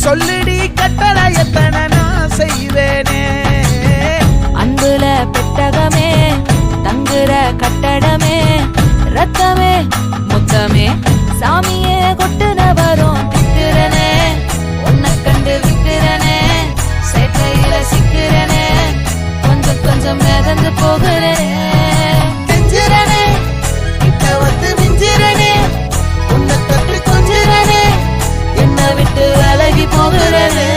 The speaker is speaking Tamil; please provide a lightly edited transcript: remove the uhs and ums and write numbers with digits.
சொல்லிடி கட்டளை எத்தனை நான் செய்வேனே. அன்புல பெட்டகமே தங்குற கட்டடமே ரத்தமே முத்தமே சாமியே கொட்டுன வரும் திக்கிறனே. உன்னை கண்டு விக்கிறனே சேட்டையில சிக்கிறனே கொஞ்சம் கொஞ்சம் மிதந்து போகிறேன். கெஞ்சிரனே கிட்ட வந்து மிஞ்சிரனே உன்னை தொட்டு கொஞ்சிரனே என்னை விட்டு விலகி போகிறனே.